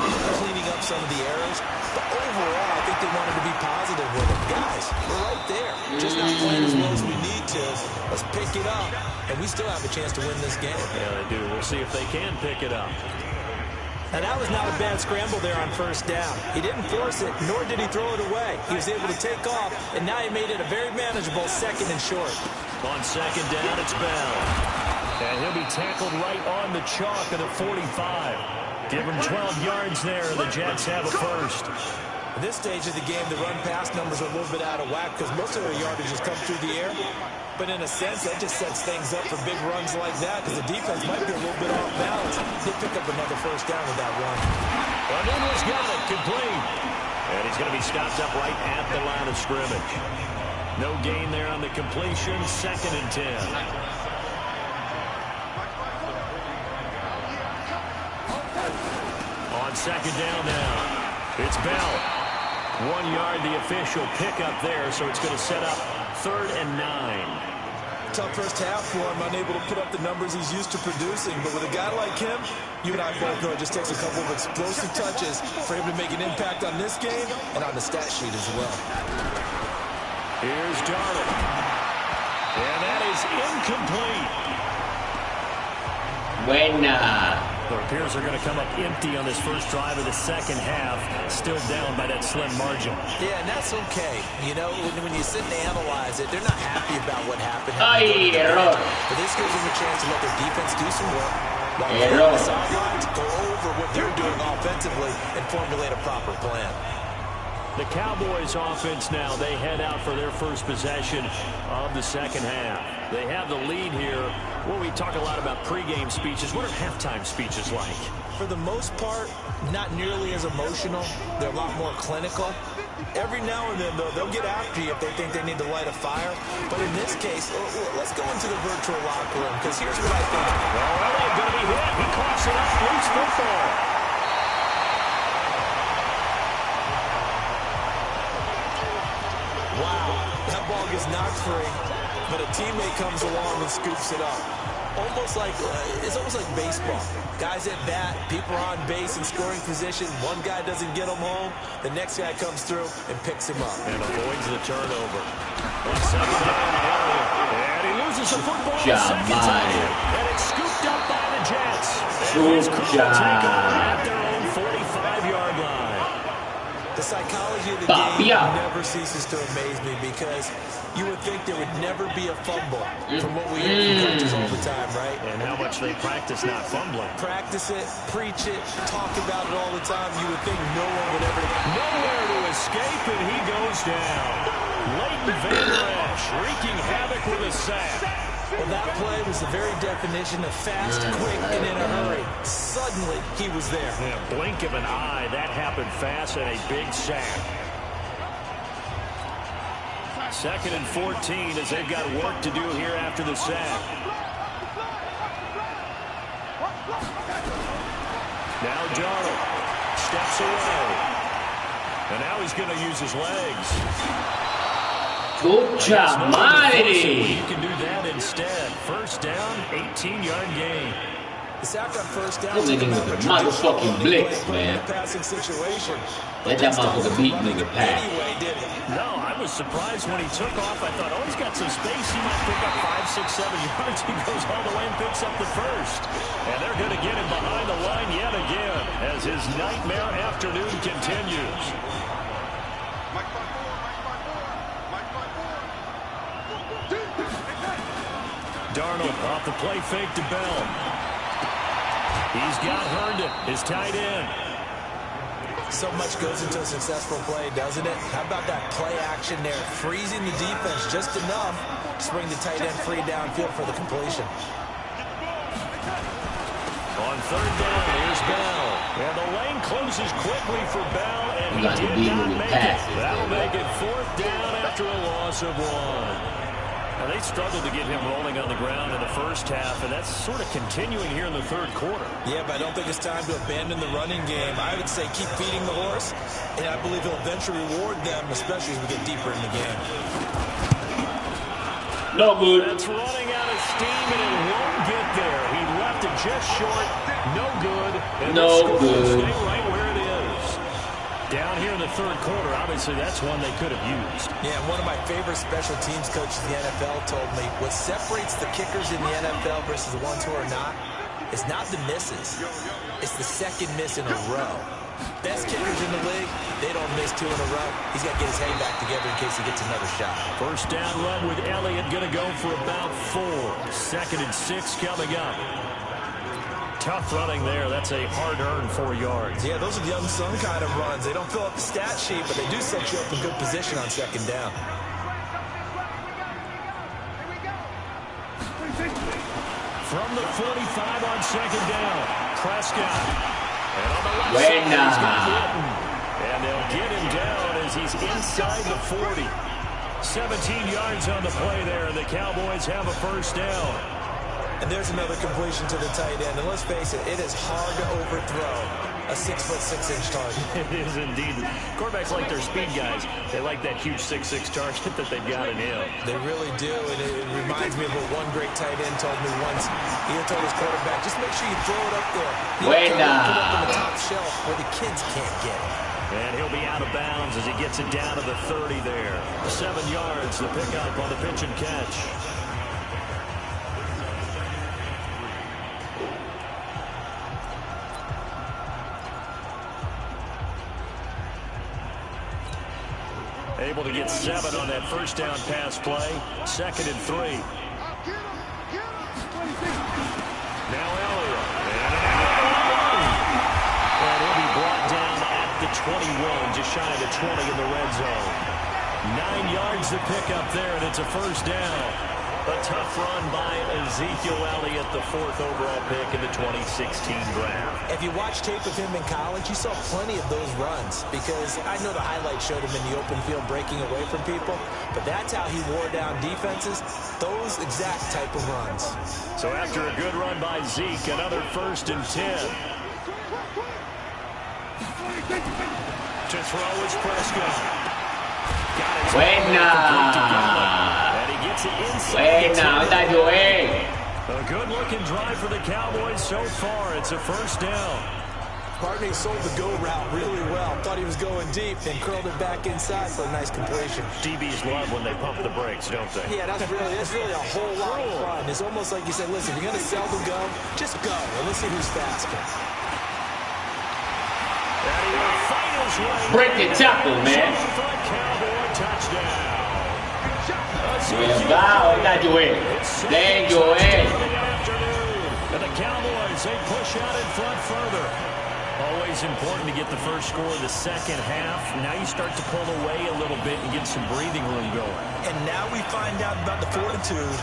Speaker 5: cleaning up some of the errors, but overall, I think they wanted to be positive with it. Guys, we're right there. Just not playing as well as we need to. Let's pick it up, and we still have a chance to win this game.
Speaker 3: Yeah, they do. We'll see if they can pick it up.
Speaker 5: And that was not a bad scramble there on 1st down. He didn't force it, nor did he throw it away. He was able to take off, and now he made it a very manageable 2nd and short.
Speaker 3: On 2nd down, it's Bell. And he'll be tackled right on the chalk at the 45. Give them 12 yards there. The Jets have a first.
Speaker 5: At this stage of the game, the run-pass numbers are a little bit out of whack because most of their yardage has come through the air. But in a sense, that just sets things up for big runs like that because the defense might be a little bit off balance. They pick up another first down with that run.
Speaker 3: Nunez got it, complete. And he's going to be stopped up right at the line of scrimmage. No gain there on the completion, 2nd and 10. On 2nd down now, it's Bell. 1 yard, the official pickup there, so it's going to set up 3rd and 9.
Speaker 5: Tough first half for him, unable to put up the numbers he's used to producing. But with a guy like him, you and I both know it just takes a couple of explosive touches for him to make an impact on this game and on the stat sheet as well.
Speaker 3: Here's Darnold. And that is incomplete.
Speaker 4: Buena.
Speaker 3: It appears they're going to come up empty on this first drive of the second half, still down by that slim margin.
Speaker 5: Yeah, and that's okay. You know, when you sit and analyze it, they're not happy about what happened.
Speaker 4: Ay, error.
Speaker 5: But this gives them a chance to let their defense do some work. While on the sidelines, go over what they're doing offensively and formulate a proper plan.
Speaker 3: The Cowboys offense now, they head out for their first possession of the second half. They have the lead here. Well, we talk a lot about pregame speeches. What are halftime speeches like?
Speaker 5: For the most part, not nearly as emotional. They're a lot more clinical. Every now and then, though, they'll get after you if they think they need to light a fire. But in this case, let's go into the virtual locker room, because here's what I think.
Speaker 3: Well, they're going to be hit. He coughs it up. Loose football.
Speaker 5: Wow, that ball gets knocked free, but a teammate comes along and scoops it up. It's almost like baseball. Guys at bat, people are on base in scoring position. One guy doesn't get him home. The next guy comes through and picks him up.
Speaker 3: And avoids the turnover. On 2nd down, and he loses the football on 2nd time. And it's scooped up by the Jets. And his crew will take over at their own 45-yard line.
Speaker 5: The psychology of the game never ceases to amaze me because you would think there would never be a fumble from what we hear from coaches all the time, right?
Speaker 3: And how much they practice not fumbling.
Speaker 5: Practice it, preach it, talk about it all the time. You would think no one would ever...
Speaker 3: Nowhere to escape, and he goes down. Leighton Vander Esch wreaking havoc with a sack.
Speaker 5: Well, that play was the very definition of fast, quick, and in a hurry. Suddenly, he was there.
Speaker 3: Yeah, blink of an eye, that happened fast, and a big sack. 2nd and 14 as they've got work to do here after the sack. Now Darnold steps away. And now he's going to use his legs.
Speaker 4: Chucha madre!
Speaker 3: You can do that instead. First down, 18-yard gain.
Speaker 5: The sack on first down.
Speaker 4: This nigga with the motherfucking blitz, man. Let that motherfucker beat nigga pass.
Speaker 3: No, I was surprised when he took off. I thought, oh, he's got some space. He might pick up 5, 6, 7 yards. He goes all the way and picks up the first. And they're going to get him behind the line yet again as his nightmare afternoon continues. Darnold off the play fake to Bell. He's got Herndon, his tight end.
Speaker 5: So much goes into a successful play, doesn't it? How about that play action there? Freezing the defense just enough to bring the tight end free downfield for the completion.
Speaker 3: On 3rd down, here's Bell. And the lane closes quickly for Bell, and he did not make it. That'll make it 4th down after a loss of 1. Now, they struggled to get him rolling on the ground in the first half, and that's sort of continuing here in the 3rd quarter.
Speaker 5: Yeah, but I don't think it's time to abandon the running game. I would say keep feeding the horse, and I believe he'll eventually reward them, especially as we get deeper in the game.
Speaker 4: No good.
Speaker 3: It's running out of steam, and it won't get there. He left it just short. No good. And
Speaker 4: no good.
Speaker 3: Stay right where it is. Down here in the 3rd quarter, obviously that's one they could have used.
Speaker 5: Yeah, one of my favorite special teams coaches in the NFL told me what separates the kickers in the NFL versus the ones who are not is not the misses. It's the second miss in a row. Best kickers in the league, they don't miss 2 in a row. He's got to get his head back together in case he gets another shot.
Speaker 3: First down run with Elliott going to go for about 4. 2nd and 6 coming up. Tough running there. That's a hard-earned 4 yards.
Speaker 5: Yeah, those are young son kind of runs. They don't fill up the stat sheet, but they do set you up in good position on second down.
Speaker 3: From the 45 on second down, Prescott. And on the left side, he's got Witten. And they'll get him down as he's inside the 40. 17 yards on the play there, and the Cowboys have a first down.
Speaker 5: And there's another completion to the tight end. And let's face it, it is hard to overthrow a 6'6" target.
Speaker 3: It is indeed. Quarterbacks like their speed guys. They like that huge 6'6" target that they've got in him.
Speaker 5: They really do, and it reminds me of what one great tight end told me once. He told his quarterback, just make sure you throw it up there. Put it up on the top shelf where the kids can't get it.
Speaker 3: And he'll be out of bounds as he gets it down to the 30 there. 7 yards, the pickup on the pitch and catch. Able to get 7 on that first down pass play. 2nd and 3. Now Elliott. And he'll be brought down at the 21, just shy of the 20 in the red zone. 9 yards to pick up there, and it's a first down. A tough run by Ezekiel Elliott, the 4th overall pick in the 2016 draft.
Speaker 5: If you watch tape of him in college, you saw plenty of those runs because I know the highlights showed him in the open field breaking away from people, but that's how he wore down defenses, those exact type of runs.
Speaker 3: So after a good run by Zeke, another 1st and 10. To throw is Prescott. Got his and he gets it inside. A good-looking drive for the Cowboys so far. It's a first down.
Speaker 5: Barney sold the go route really well. Thought he was going deep, then curled it back inside for a nice completion.
Speaker 3: DBs love when they pump the brakes, don't they?
Speaker 5: Yeah, that's really a whole lot of fun. It's almost like you said, listen, if you're going to sell the go, just go, and let's see who's faster.
Speaker 4: Break the tackle, man. Wow, está Joel. There, Joel.
Speaker 3: And the Cowboys, they push out in front further. Always important to get the first score of the second half. Now you start to pull away a little bit and get some breathing room going.
Speaker 5: And now we find out about the fortitude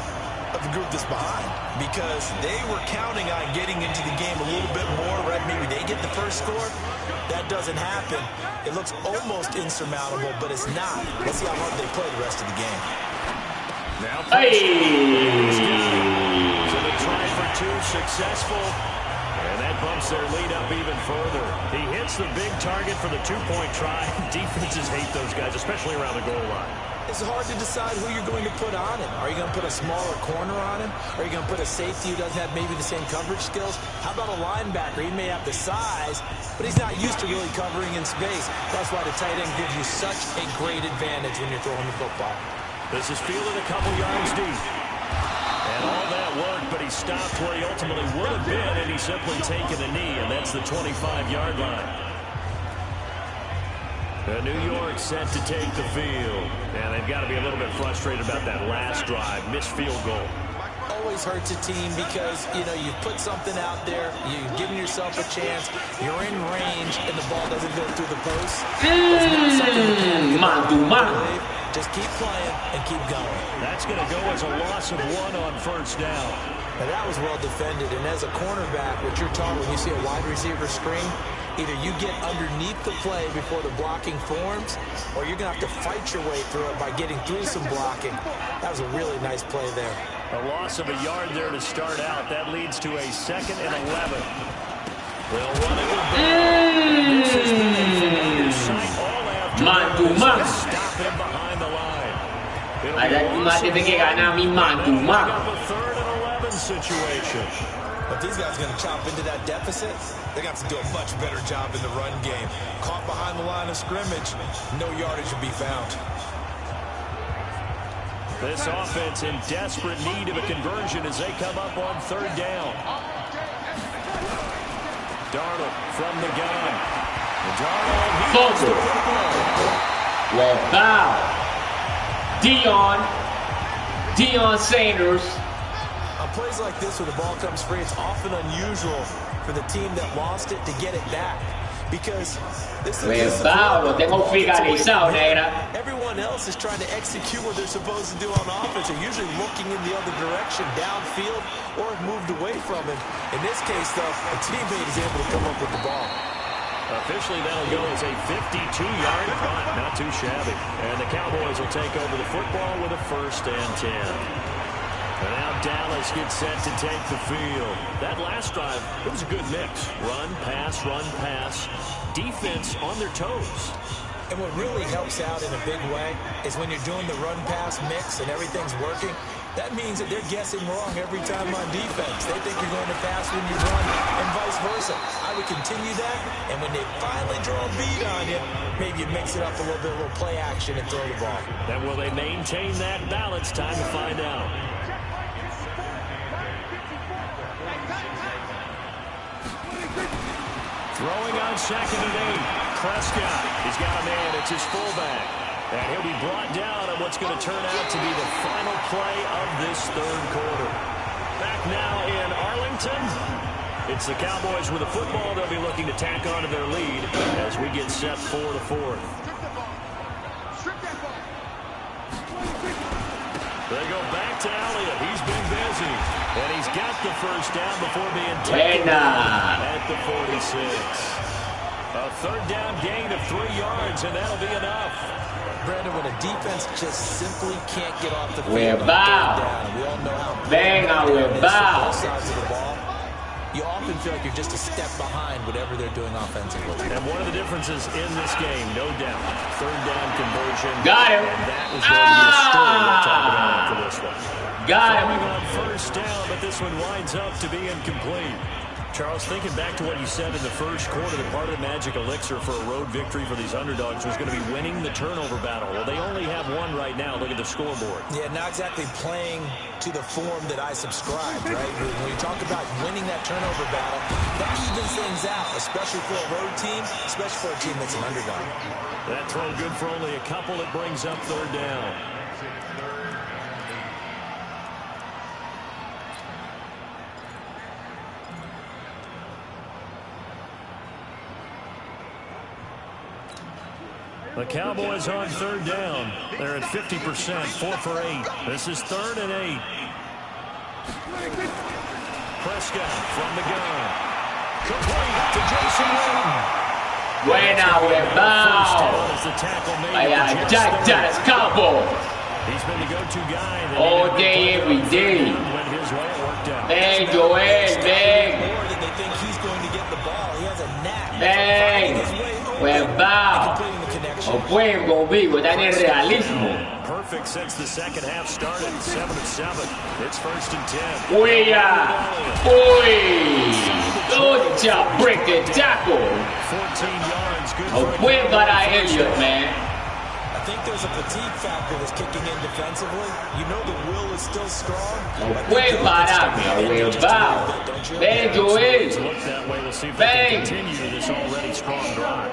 Speaker 5: of the group that's behind, because they were counting on getting into the game a little bit more, right? Maybe they get the first score. That doesn't happen. It looks almost insurmountable, but it's not. Let's see how hard they play the rest of the game.
Speaker 3: Now, so the try for 2 successful, and that bumps their lead up even further. He hits the big target for the 2-point try. Defenses hate those guys, especially around the goal line.
Speaker 5: It's hard to decide who you're going to put on him. Are you going to put a smaller corner on him? Are you going to put a safety who doesn't have maybe the same coverage skills? How about a linebacker? He may have the size, but he's not used to really covering in space. That's why the tight end gives you such a great advantage when you're throwing the football.
Speaker 3: This is fielded a couple yards deep. And all that worked, but he stopped where he ultimately would have been, and he's simply taken a knee, and that's the 25-yard line. New York set to take the field. And they've got to be a little bit frustrated about that last drive. Missed field goal.
Speaker 5: Always hurts a team because, you know, you put something out there, you're giving yourself a chance, you're in range, and the ball doesn't go through the post. Just keep playing and keep going.
Speaker 3: That's going to go as a loss of 1 on first down.
Speaker 5: Now, that was well defended. And as a cornerback, what you're taught when you see a wide receiver screen, either you get underneath the play before the blocking forms, or you're going to have to fight your way through it by getting through some blocking. That was a really nice play there.
Speaker 3: A loss of a yard there to start out. That leads to a 2nd and 11. They'll run it with This has been a familiar sight all afternoon. Stop him behind the line.
Speaker 4: Ada mati pergi kanan memang tu mak.
Speaker 3: A 3rd and 11 situation.
Speaker 5: But these guys are going to chop into that deficit. They got to do a much better job in the run game. Caught behind the line of scrimmage, no yardage will be found.
Speaker 3: This offense in desperate need of a conversion as they come up on 3rd down. Darnold from the gun. Darnold, he gets the football.
Speaker 4: Well, foul. Deion Sanders.
Speaker 5: I'm on plays like this where the ball comes free, it's often unusual for the team that lost it to get it back. Because this is
Speaker 4: lo tengo finalizado, negra.
Speaker 5: Everyone else is trying to execute what they're supposed to do on offense. They're usually looking in the other direction, downfield, or have moved away from him. In this case, though, a teammate is able to come up with the ball.
Speaker 3: Officially, that'll go as a 52-yard punt. Not too shabby. And the Cowboys will take over the football with a 1st and 10. And now Dallas gets set to take the field. That last drive, it was a good mix. Run, pass, defense on their toes.
Speaker 5: And what really helps out in a big way is when you're doing the run-pass mix and everything's working, that means that they're guessing wrong every time on defense. They think you're going to pass when you run and vice versa. I would continue that, and when they finally draw a beat on you, maybe you mix it up a little bit, a little play action and throw the ball.
Speaker 3: And will they maintain that balance? Time to find out. Throwing on 2nd and 8. Prescott, he's got a man. It's his fullback. And he'll be brought down on what's going to turn out to be the final play of this 3rd quarter. Back now in Arlington. It's the Cowboys with the football. They'll be looking to tack onto their lead as we get set for the 4th. They go back to Elliott. He's been busy. And he's got the 1st down before being taken at the 46. A 3rd down gain of 3 yards, and that'll be enough.
Speaker 5: Brandon, when a defense just simply can't get off the field,
Speaker 4: we all know how both
Speaker 5: sides of the ball. You often feel like you're just a step behind whatever they're doing offensively.
Speaker 3: And one of the differences in this game, no doubt, 3rd down conversion.
Speaker 4: Got him.
Speaker 3: And that was going to be a story we'll talk about after this one.
Speaker 4: Got him.
Speaker 3: On 1st down, but this one winds up to be incomplete. Charles, thinking back to what you said in the 1st quarter, that part of the magic elixir for a road victory for these underdogs was going to be winning the turnover battle. Well, they only have one right now. Look at the scoreboard.
Speaker 5: Yeah, not exactly playing to the form that I subscribe, right? When you talk about winning that turnover battle, that evens things out, especially for a road team, especially for a team that's an underdog.
Speaker 3: That throw good for only a couple. It brings up 3rd down. The Cowboys on 3rd down. They're at 50%, 4 for 8. This is 3rd and 8. Prescott from the gun. Complete to Jason Witten.
Speaker 4: Buena, huevao. Vaya, Dallas Cowboys.
Speaker 3: He's been the go-to guy.
Speaker 4: All day, every day. Bang, Joel, bang.
Speaker 5: More than they think he's going to get the ball. He has a knack.
Speaker 4: Bang. Huevao. O fuego vivo, está en el realismo.
Speaker 3: Perfect since the 2nd half started. 7-7. It's 1st and 10.
Speaker 4: Uy, Lucha, break the tackle.
Speaker 3: 14 yards. Good
Speaker 4: A buen para Elliott, man.
Speaker 5: I think there's a fatigue factor that's kicking in defensively. You know the will is still strong.
Speaker 4: A buen para, huevao. Ven, Joel.
Speaker 3: Look that way. We'll see if they can continue this already strong drive.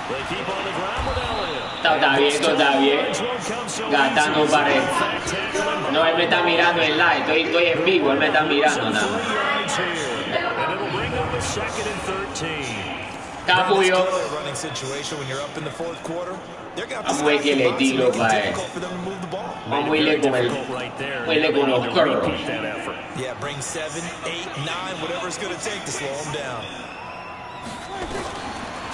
Speaker 3: They keep on the ground with Elliott.
Speaker 4: Todo está bien. Gastando pared. No, él me está mirando en live. Estoy en vivo, él me está mirando nada más.
Speaker 3: And it'll bring up a 2nd and 13.
Speaker 4: Capullo.
Speaker 5: Running situation when you're up in the 4th quarter.
Speaker 4: Vamos a ver que le tiro para él. Vamos a irle con los curls.
Speaker 5: Yeah, bring 7, 8, 9, whatever it's going to take to slow him down.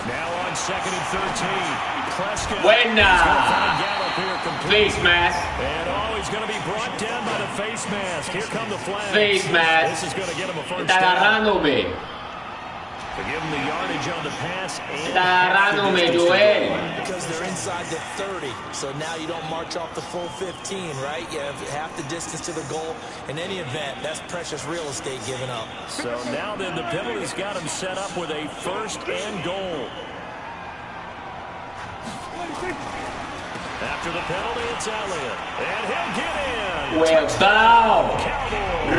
Speaker 3: Now on 2nd and 13. Prescott.
Speaker 4: Buena. Face mask.
Speaker 3: And he's going to be brought down by the face mask. Here come the flags.
Speaker 4: Face mask.
Speaker 3: This is going to get him a 1st
Speaker 4: Está agarrándome.
Speaker 3: To give him the yardage on the pass.
Speaker 4: Está agarrándome, Joel.
Speaker 5: Because they're inside the 30. So now you don't march off the full 15, right? You have half the distance to the goal. In any event, that's precious real estate given up.
Speaker 3: So now then the penalty's got him set up with a 1st and goal. After the penalty, it's Elliott. And he'll get in.
Speaker 4: Huevao.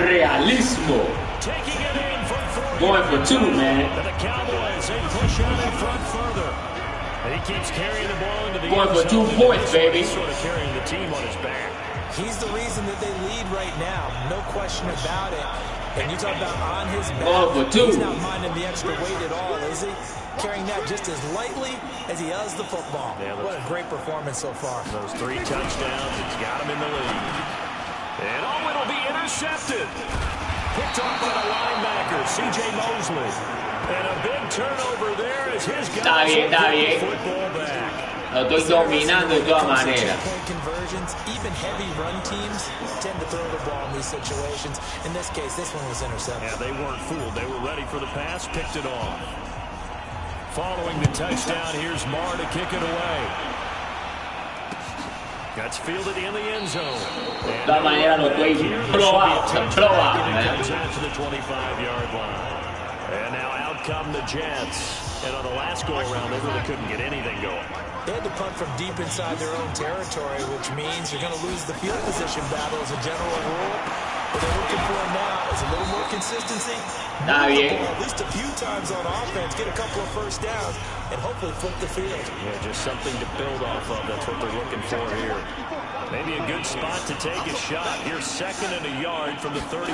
Speaker 4: Realismo.
Speaker 3: Taking it in from 4.
Speaker 4: Going for 2, man.
Speaker 3: And the Cowboys, they push on in front further. And he keeps carrying the ball into the
Speaker 4: Going for 2 points, baby.
Speaker 3: Sort of carrying the team on his back.
Speaker 5: He's the reason that they lead right now. No question about it. And you talk about on his back, he's not minding the extra weight at all, is he? Carrying that just as lightly as he does the football. Yeah, what a great performance so far.
Speaker 3: Those 3 touchdowns, it's got him in the lead. And it'll be intercepted. Picked off by the linebacker, C.J. Mosley. And a big turnover there as his guys get the football back.
Speaker 4: Lo estoy dominando de todas maneras.
Speaker 5: Even heavy run teams tend to throw the ball in these situations. In this case, this one was intercepted.
Speaker 3: Yeah, they weren't fooled. They were ready for the pass, picked it off. Following the touchdown, here's Marr to kick it away. That's fielded in the end zone.
Speaker 4: De todas maneras, lo estoy probando.
Speaker 3: To the 25-yard line. And now out come the Jets. And on the last go-around, they really couldn't get anything going.
Speaker 5: They had to punt from deep inside their own territory, which means you're going to lose the field position battle as a general rule. What they're looking for now is a little more consistency. Move the ball at least a few times on offense, get a couple of first downs, and hopefully flip the field.
Speaker 3: Yeah, just something to build off of. That's what they're looking for here. Maybe a good spot to take a shot. Here's 2nd and a yard from the 34.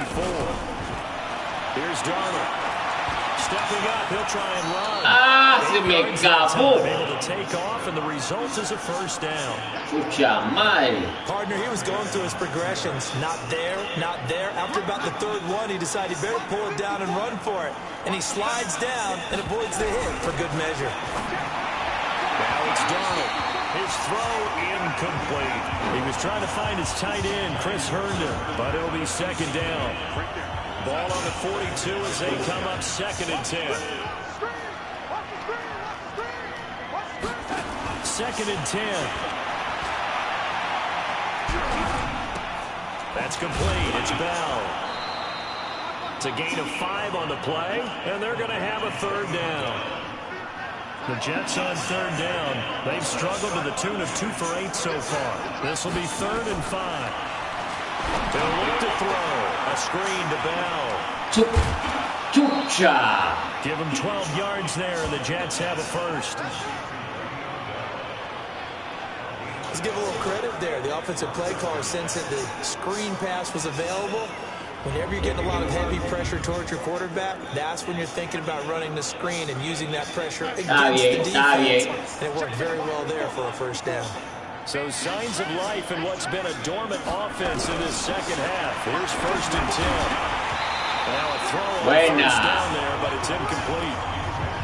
Speaker 3: Here's Darnold. Stepping up, he'll try and run.
Speaker 4: Se me escapó.
Speaker 3: Able to take off, and the result is a first down.
Speaker 4: Chucha madre.
Speaker 5: Partner, he was going through his progressions. Not there, not there. After about the 3rd one, he decided he better pull it down and run for it. And he slides down and avoids the hit for good measure.
Speaker 3: Now it's Darnold. His throw incomplete. He was trying to find his tight end, Chris Herndon, but it'll be 2nd down. Ball on the 42 as they come up 2nd and 10. 2nd and 10. That's complete. It's Bell. It's a gain of 5 on the play, and they're going to have a 3rd down. The Jets on 3rd down. They've struggled to the tune of 2 for 8 so far. This will be 3rd and 5. They'll look to throw. A screen to Bell.
Speaker 4: Chucha.
Speaker 3: Give them 12 yards there, and the Jets have a first.
Speaker 5: Let's give a little credit there. The offensive play caller sensed that the screen pass was available. Whenever you're getting a lot of heavy pressure towards your quarterback, that's when you're thinking about running the screen and using that pressure against the defense. And it worked very well there for a first down.
Speaker 3: So signs of life in what's been a dormant offense in this 2nd half. Here's 1st and 10. Now a throw on first down there, but it's incomplete.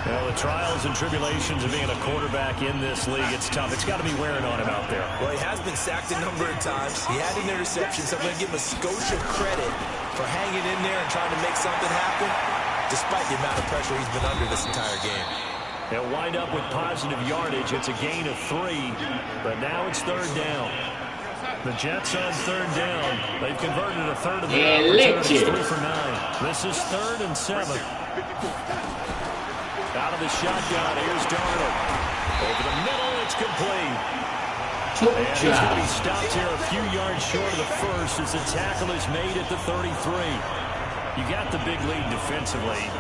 Speaker 3: Well, the trials and tribulations of being a quarterback in this league, it's tough. It's got to be wearing on him out there.
Speaker 5: Well, he has been sacked a number of times. He had an interception, so I'm going to give him a skosh of credit for hanging in there and trying to make something happen, despite the amount of pressure he's been under this entire game.
Speaker 3: They'll wind up with positive yardage. It's a gain of 3, but now it's 3rd down. The Jets on 3rd down. They've converted a 3rd of their opportunities, 3 for 9. This is 3rd and 7. Out of the shotgun, here's Darnold. Over the middle, it's complete. And he's going to be stopped here a few yards short of the first as the tackle is made at the 33. You got the big lead defensively.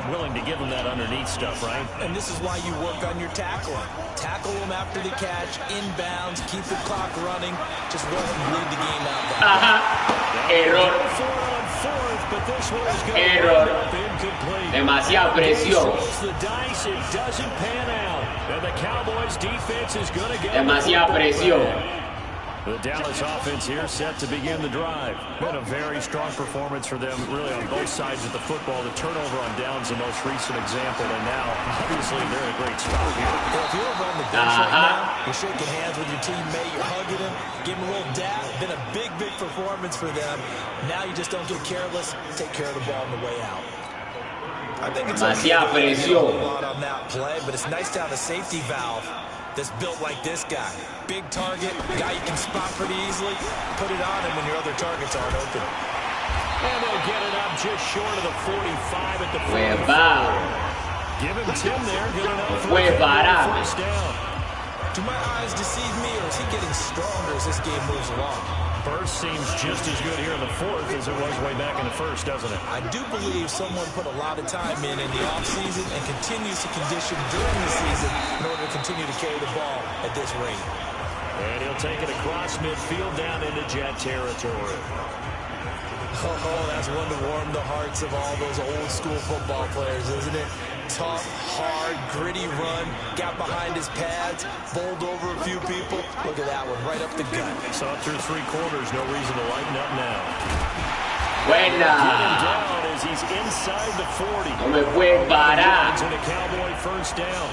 Speaker 3: Willing to give them that underneath stuff, right?
Speaker 5: And this is why you work on your tackling. Tackle them after the catch, inbounds, keep the clock running. Just let them bleed the game out.
Speaker 4: Error. Error. Demasiada presión. Demasiada presión.
Speaker 3: The Dallas offense here set to begin the drive. Been a very strong performance for them, really on both sides of the football. The turnover on downs, the most recent example, and now, obviously, they're in a great spot here.
Speaker 5: Well, if you're over on the bench right now, you're shaking hands with your teammate, you're hugging him, give him a little dab. Been a big, big performance for them. Now you just don't get careless, take care of the ball on the way out. I think it's a lot on that play, but it's nice to have a safety valve that's built like this guy. Big target, guy you can spot pretty easily. Put it on him when your other targets aren't open.
Speaker 3: And they'll get it up just short of the 45 at the 44. Give him 10 there, good enough for a first down.
Speaker 5: Do my eyes deceive me, or is he getting stronger as this game moves along?
Speaker 3: Burst seems just as good here in the 4th as it was way back in the 1st, doesn't it?
Speaker 5: I do believe someone put a lot of time in the offseason and continues to condition during the season in order to continue to carry the ball at this rate.
Speaker 3: And he'll take it across midfield down into Jet territory.
Speaker 5: Oh, that's one to warm the hearts of all those old-school football players, isn't it? Tough, hard, gritty run, got behind his pads, bowled over a few people. Look at that one, right up the gut.
Speaker 3: So through 3 quarters, no reason to lighten up now.
Speaker 4: Buena.
Speaker 3: Get him down as he's inside the 40.
Speaker 4: No me puedes parar.
Speaker 3: To the Cowboy first down.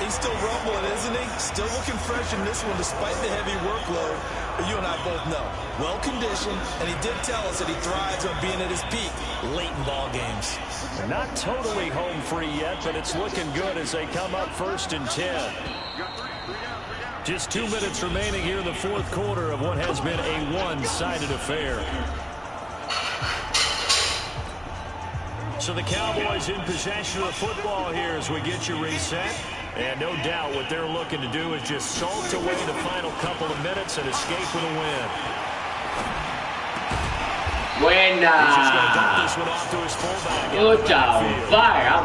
Speaker 5: He's still rumbling, isn't he? Still looking fresh in this one despite the heavy workload. But you and I both know, well-conditioned, and he did tell us that he thrives on being at his peak late in ball games.
Speaker 3: Not totally home free yet, but it's looking good as they come up 1st and 10. Just 2 minutes remaining here in the 4th quarter of what has been a one-sided affair. So the Cowboys in possession of the football here as we get you reset. And no doubt what they're looking to do is just salt away the final couple of minutes and escape with a win.
Speaker 4: Buena.
Speaker 3: He's just going to dump this one off to his fullback.
Speaker 4: I'm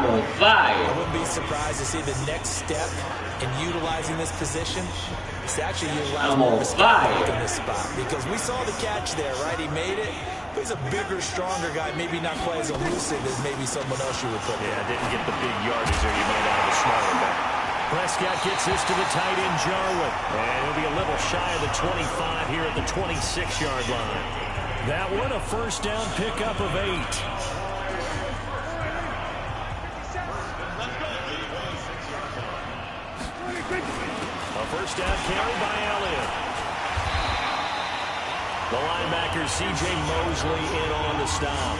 Speaker 4: on fire.
Speaker 5: I wouldn't be surprised to see the next step in utilizing this position. It's actually utilizing more respect in this spot because we saw the catch there, right? He made it. He's a bigger, stronger guy, maybe not quite as elusive as maybe someone else you would put there.
Speaker 3: Yeah, didn't get the big yardage there you might out of a smaller guy. Prescott gets this to the tight end, Jarwin. And he'll be a little shy of the 25 here at the 26-yard line. That one, a first down pickup of 8. A first down carry by Elliott. The linebacker, C.J. Mosley, in on the stop.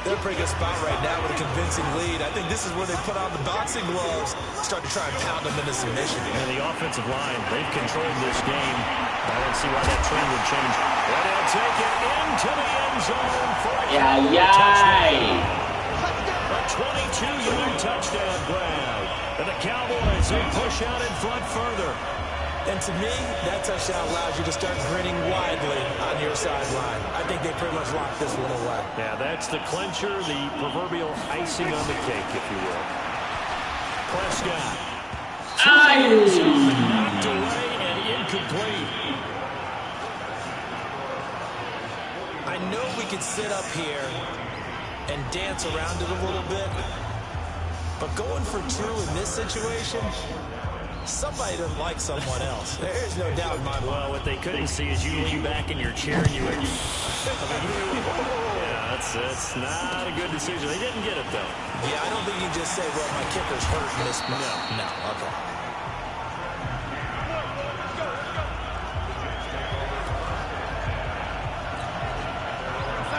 Speaker 5: They're in a pretty good spot right now with a convincing lead. I think this is where they put on the boxing gloves, start to try and pound them into submission.
Speaker 3: And the offensive line, they've controlled this game. I don't see why that trend would change. But they'll take it into the end zone for a touchdown. A 22-yard touchdown grab. And the Cowboys, they push out in front further.
Speaker 5: And to me, that touchdown allows you to start grinning widely on your sideline. I think they pretty much locked this one away.
Speaker 3: Yeah, that's the clincher, the proverbial icing on the cake, if you will. Prescott. Knocked away and incomplete.
Speaker 5: I know we could sit up here and dance around it a little bit, but going for 2 in this situation, somebody doesn't like someone else. There's no doubt in my mind.
Speaker 3: Well, what they couldn't see is you lean back in your chair and you were... yeah, that's not a good decision. They didn't get it, though.
Speaker 5: Yeah, I don't think you can just say, well, my kicker's hurt in this. No, okay.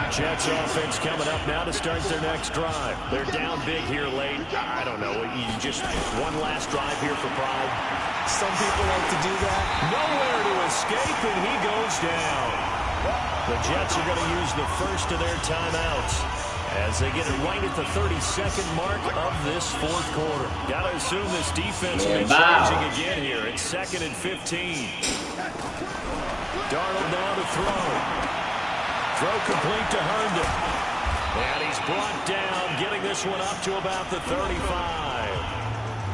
Speaker 3: Jets offense coming up now to start their next drive. They're down big here late. I don't know. You just one last drive here for pride.
Speaker 5: Some people like to do that.
Speaker 3: Nowhere to escape, and he goes down. The Jets are going to use the first of their timeouts as they get it right at the 32nd mark of this 4th quarter. Got to assume this defense will be changing again here. It's 2nd and 15. Darnold now to throw. Throw complete to Herndon. And he's brought down, getting this one up to about the 35.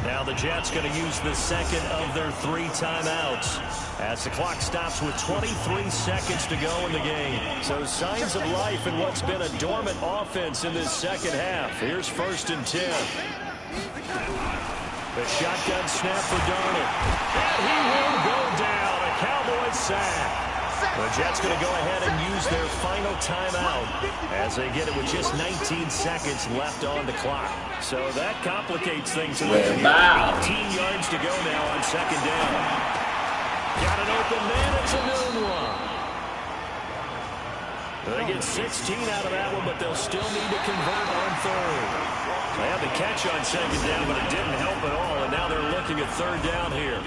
Speaker 3: Now the Jets going to use the second of their 3 timeouts as the clock stops with 23 seconds to go in the game. So signs of life in what's been a dormant offense in this second half. Here's 1st and 10. The shotgun snap for Darnold. And he will go down. A Cowboys sack. The Jets going to go ahead and use their final timeout as they get it with just 19 seconds left on the clock. So that complicates things a little bit. 18 yards to go now on 2nd down. Got an open man. It's a Nunwa. They get 16 out of that one, but they'll still need to convert on 3rd. They had the catch on 2nd down, but it didn't help at all, and now they're looking at 3rd down here.